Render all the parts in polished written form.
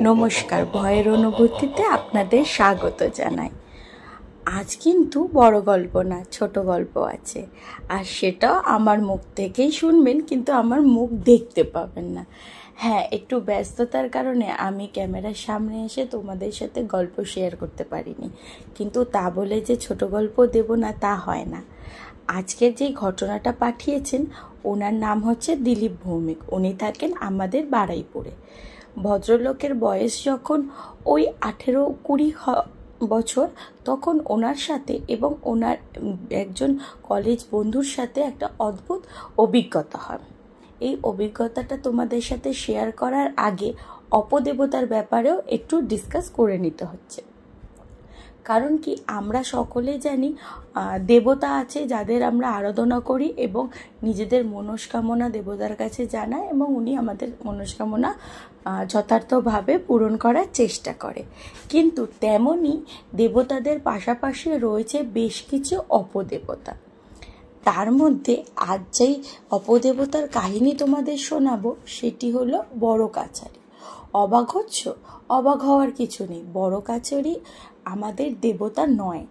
নমস্কার, ভয়ের অনুভূতিতে আপনাদের স্বাগত জানাই। আজ কিন্তু বড় গল্প না, ছোট গল্প আছে, আর সেটাও আমার মুখ থেকেই শুনবেন, কিন্তু আমার মুখ দেখতে পাবেন না। হ্যাঁ, একটু ব্যস্ততার কারণে আমি ক্যামেরার সামনে এসে তোমাদের সাথে গল্প শেয়ার করতে পারিনি, কিন্তু তা বলে যে ছোট গল্প দেব না তা হয় না। আজকের যে ঘটনাটা পাঠিয়েছেন, ওনার নাম হচ্ছে দিলীপ ভৌমিক। উনি থাকেন আমাদের বারুইপুরে। ভদ্রলোকের বয়স যখন ওই 18-20 বছর, তখন ওনার সাথে এবং ওনার একজন কলেজ বন্ধুর সাথে একটা অদ্ভুত অভিজ্ঞতা হয়। এই অভিজ্ঞতাটা তোমাদের সাথে শেয়ার করার আগে অপদেবতার ব্যাপারেও একটু ডিসকাস করে নিতে হচ্ছে। কারণ কি, আমরা সকলে জানি দেবতা আছে যাদের আমরা আরাধনা করি এবং নিজেদের মনস্কামনা দেবতার কাছে জানাই, এবং উনি আমাদের মনস্কামনা যথার্থভাবে পূরণ করার চেষ্টা করে। কিন্তু তেমনি দেবতাদের পাশাপাশি রয়েছে বেশ কিছু অপদেবতা। তার মধ্যে আজ যেই অপদেবতার কাহিনী তোমাদের শোনাবো সেটি হলো বড় কাছারি। অবাক হচ্ছ? অবাক হওয়ার কিছু নেই। বড় কাছারি আমাদের দেবতা নয়,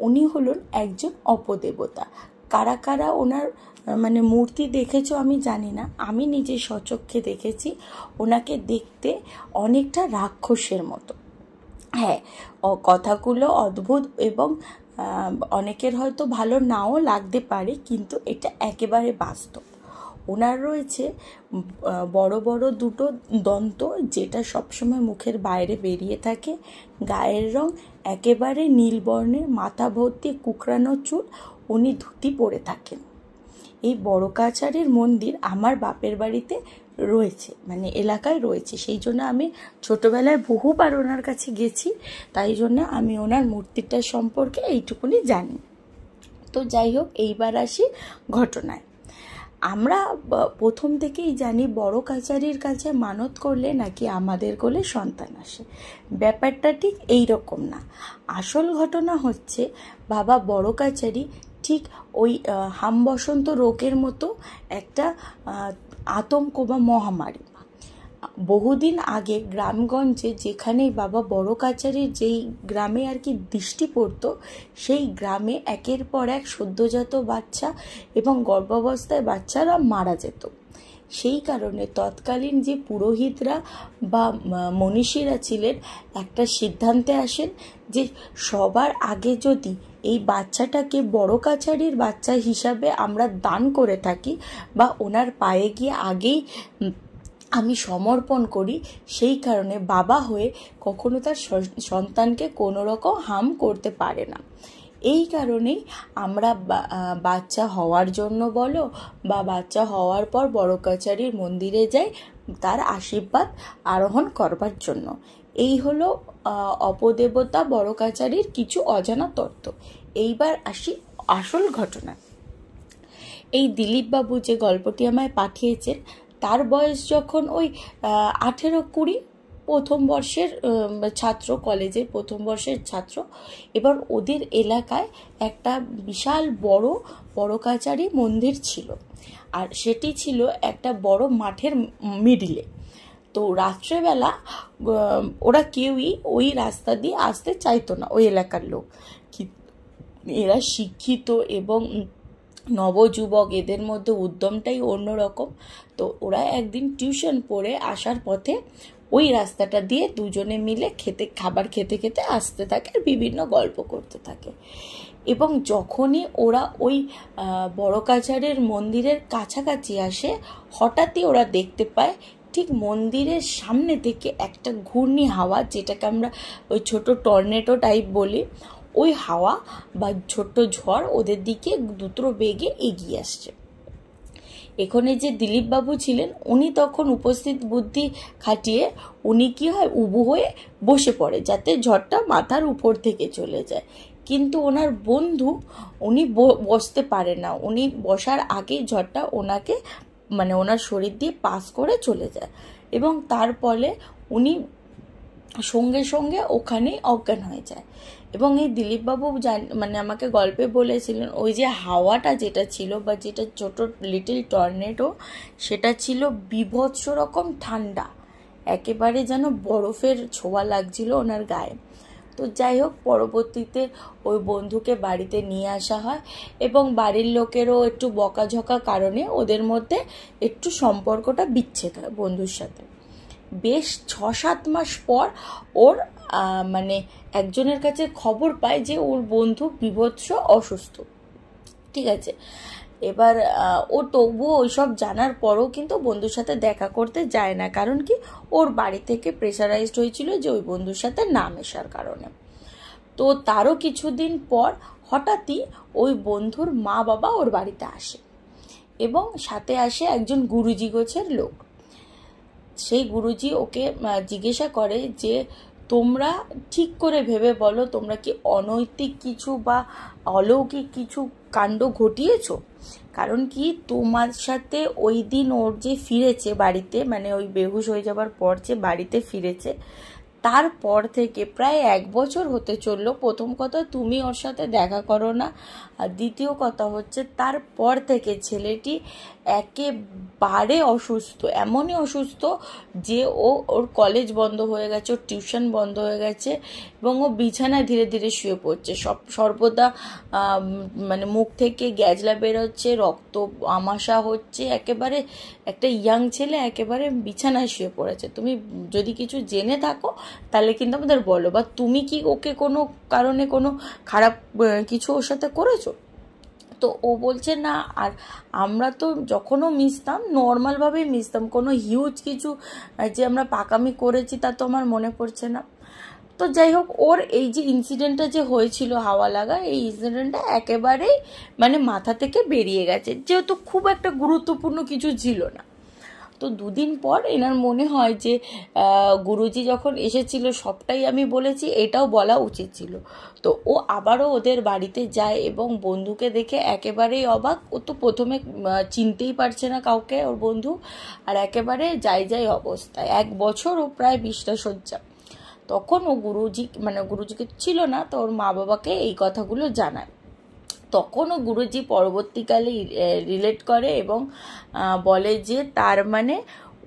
উনি হলেন একজন অপদেবতা। কারা কারা ওনার মূর্তি দেখেছো আমি জানি না, আমি নিজে স্বচক্ষে দেখেছি। ওনাকে দেখতে অনেকটা রাক্ষসের মতো। হ্যাঁ, কথাগুলো অদ্ভুত এবং অনেকের হয়তো ভালো নাও লাগতে পারে, কিন্তু এটা একেবারে বাস্তব। ওনার রয়েছে বড় বড় দুটো দন্ত, যেটা সবসময় মুখের বাইরে বেরিয়ে থাকে। গায়ের রং একেবারে নীল বর্ণের, মাথা ভর্তি কুকরানো চুল। উনি ধুতি পরে থাকেন। এই বড় কাছারির মন্দির আমার বাপের বাড়িতে রয়েছে, এলাকায় রয়েছে। সেই জন্য আমি ছোটবেলায় বহুবার ওনার কাছে গেছি, তাই জন্য আমি ওনার মূর্তিটা সম্পর্কে এইটুকুনি জানি। তো যাই হোক, এইবার আসি ঘটনায়। আমরা প্রথম থেকেই জানি বড় কাছারির কাছে মানত করলে নাকি আমাদের কোলে সন্তান আসে। ব্যাপারটা ঠিক এই রকম না। আসল ঘটনা হচ্ছে, বাবা বড় কাছারি ঠিক ওই হাম বসন্ত রোগের মতো একটা আতঙ্ক বা মহামারী বহুদিন আগে গ্রামগঞ্জে, যেখানেই বাবা বড় কাছারির যেই গ্রামে আর কি দৃষ্টি পড়তো, সেই গ্রামে একের পর এক সদ্যজাত বাচ্চা এবং গর্ভাবস্থায় বাচ্চারা মারা যেত। সেই কারণে তৎকালীন যে পুরোহিতরা বা মনীষীরা ছিলেন, একটা সিদ্ধান্তে আসেন যে সবার আগে যদি এই বাচ্চাটাকে বড় কাছারির বাচ্চা হিসাবে আমরা দান করে থাকি বা ওনার পায়ে গিয়ে আগেই আমি সমর্পণ করি, সেই কারণে বাবা হয়ে কখনো তার সন্তানকে কোনো রকম হার্ম করতে পারে না। এই কারণেই আমরা বাচ্চা হওয়ার জন্য বলো বা বাচ্চা হওয়ার পর বড় কাছারির মন্দিরে যাই তার আশীর্বাদ আরোহণ করবার জন্য। এই হলো অপদেবতা বড় কাছারির কিছু অজানা তত্ত্ব। এইবার আসি আসল ঘটনা। এই দিলীপ বাবু যে গল্পটি আমায় পাঠিয়েছেন, তার বয়স যখন ওই 18-20, প্রথম বর্ষের ছাত্র, কলেজের প্রথম বর্ষের ছাত্র। এবার ওদের এলাকায় একটা বিশাল বড় কাছারি মন্দির ছিল, আর সেটি ছিল একটা বড় মাঠের মিডিলে। তো রাত্রেবেলা ওরা কেউই ওই রাস্তা দিয়ে আসতে চাইতো না, ওই এলাকার লোক। এরা শিক্ষিত এবং নবযুবক, এদের মধ্যে উদ্যমটাই অন্যরকম। তো ওরা একদিন টিউশন পড়ে আসার পথে ওই রাস্তাটা দিয়ে দুজনে মিলে খাবার খেতে খেতে আসতে থাকে আর বিভিন্ন গল্প করতে থাকে। এবং যখনই ওরা ওই বড় কাছারির মন্দিরের কাছাকাছি আসে, হঠাৎই ওরা দেখতে পায় ঠিক মন্দিরের সামনে থেকে একটা ঘূর্ণি হাওয়া, যেটাকে আমরা ওই ছোট টর্নেডো টাইপ বলি, ওই হাওয়া বা ছোট্ট ঝড় ওদের দিকে দ্রুত বেগে এগিয়ে আসছে। এখানে যে দিলীপ বাবু ছিলেন, উনি তখন উপস্থিত বুদ্ধি খাটিয়ে উনি কি হয়, উবু হয়ে বসে পড়ে যাতে ঝড়টা মাথার উপর থেকে চলে যায়। কিন্তু ওনার বন্ধু, উনি বসতে পারে না। উনি বসার আগেই ঝড়টা ওনাকে ওনার শরীর দিয়ে পাস করে চলে যায়, এবং তারপরে উনি সঙ্গে সঙ্গে ওখানেই অজ্ঞান হয়ে যায়। এবং এই দিলীপবাবু আমাকে গল্পে বলেছিলেন, ওই যে হাওয়াটা যেটা ছিল বা যেটা ছোট লিটল টর্নেডো, সেটা ছিল বিভৎস রকম ঠান্ডা একেবারে যেন বরফের ছোঁয়া লাগছিল ওনার গায়ে। তো যাই হোক, পরবর্তীতে ওই বন্ধুকে বাড়িতে নিয়ে আসা হয় এবং বাড়ির লোকেরও একটু বকাঝকা কারণে ওদের মধ্যে একটু সম্পর্কটা বিচ্ছেদ হয় বন্ধুর সাথে। বেশ 6-7 মাস পর ওর মানে একজনের কাছে খবর পায় যে ওর বন্ধু বিভৎস অসুস্থ। ঠিক আছে, এবার ও তবুও ওইসব জানার পরও কিন্তু বন্ধুর সাথে দেখা করতে যায় না, কারণ কি ওর বাড়ি থেকে প্রেশারাইজড হয়েছিল যে ওই বন্ধুর সাথে না মেশার কারণে। তো তারও কিছুদিন পর হঠাৎই ওই বন্ধুর মা বাবা ওর বাড়িতে আসে এবং সাথে আসে একজন গুরুজি গোছের লোক। সেই গুরুজি ওকে জিজ্ঞাসা করে যে তোমরা ঠিক করে ভেবে বলো, তোমরা কি অনৈতিক কিছু বা অলৌকিক কিছু কাণ্ড ঘটিয়েছো? কারণ কি তোমার সাথে ওই দিন ওর যে ফিরেছে বাড়িতে, মানে ওই বেহুশ হয়ে যাবার পর যে বাড়িতে ফিরেছে, তারপর থেকে প্রায় 1 বছর হতে চললো। প্রথম কথা, তুমি ওর সাথে দেখা করো না, আর দ্বিতীয় কথা হচ্ছে তারপর থেকে ছেলেটি একেবারে অসুস্থ, এমনই অসুস্থ যে ওর কলেজ বন্ধ হয়ে গেছে, ওর টিউশন বন্ধ হয়ে গেছে এবং ও বিছানায় ধীরে ধীরে শুয়ে পড়ছে। সর্বদা মানে মুখ থেকে গ্যাজলা বেরোচ্ছে, রক্ত আমাশা হচ্ছে, একেবারে একটা ইয়াং ছেলে একেবারে বিছানায় শুয়ে পড়েছে। তুমি যদি কিছু জেনে থাকো তাহলে কিন্তু আমাদের বলো, বা তুমি কি ওকে কোনো কারণে কোনো খারাপ কিছু ওর সাথে করেছো? তো ও বলছে না, আর আমরা তো যখনও মিশতাম নর্মালভাবেই মিশতাম, কোনো হিউজ কিছু যে আমরা পাকামি করেছি তা তো আমার মনে পড়ছে না। তো যাই হোক, ওর এই যে ইনসিডেন্টটা যে হয়েছিল হাওয়া লাগা, এই ইনসিডেন্টটা একেবারেই মানে মাথা থেকে বেরিয়ে গেছে, যেহেতু খুব একটা গুরুত্বপূর্ণ কিছু ছিল না। তো 2 দিন পর এনার মনে হয় যে গুরুজি যখন এসেছিল সবটাই আমি বলেছি, এটাও বলা উচিত ছিল। তো ও আবারও ওদের বাড়িতে যায় এবং বন্ধুকে দেখে একেবারেই অবাক। ও তো প্রথমে চিনতেই পারছে না কাউকে, ওর বন্ধু, আর একেবারে যাই অবস্থায়। 1 বছর ও প্রায় বিছনা শয্যা। তখন ও গুরুজিকে ছিল না, তো ওর মা বাবাকে এই কথাগুলো জানায়। তখনও গুরুজি পরবর্তীকালে রিলেট করে এবং বলে যে তার মানে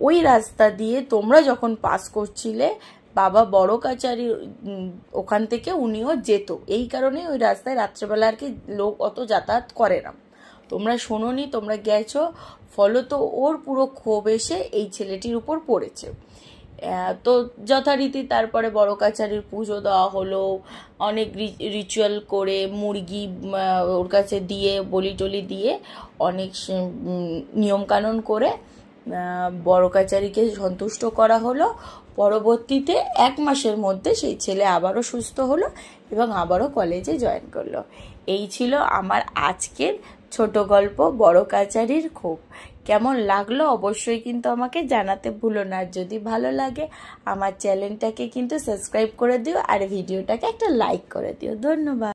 ওই রাস্তা দিয়ে তোমরা যখন পাস করছিলে, বাবা বড় কাচারি ওখান থেকে উনিও যেত, এই কারণে ওই রাস্তায় রাত্রেবেলা আর কি লোক অত যাতায়াত করে না। তোমরা শোনোনি, তোমরা গেছো, ফলত ওর পুরো ক্ষোভ এসে এই ছেলেটির উপর পড়েছে। তো যথারীতি তারপরে বড় কাচারির পুজো দেওয়া হলো, অনেক রিচুয়াল করে মুরগি ওর কাছে দিয়ে বলি টলি দিয়ে অনেক নিয়মকানুন করে বড় কাচারিকে সন্তুষ্ট করা হলো। পরবর্তীতে 1 মাসের মধ্যে সেই ছেলে আবারও সুস্থ হলো এবং আবারও কলেজে জয়েন করলো। এই ছিল আমার আজকের ছোট গল্প, বড় কাচারির ক্ষোভ। কেমন লাগলো অবশ্যই কিন্তু আমাকে জানাতে ভুলো না। যদি ভালো লাগে আমার চ্যানেলটাকে কিন্তু সাবস্ক্রাইব করে দিও আর ভিডিওটাকে একটা লাইক করে দিও। ধন্যবাদ।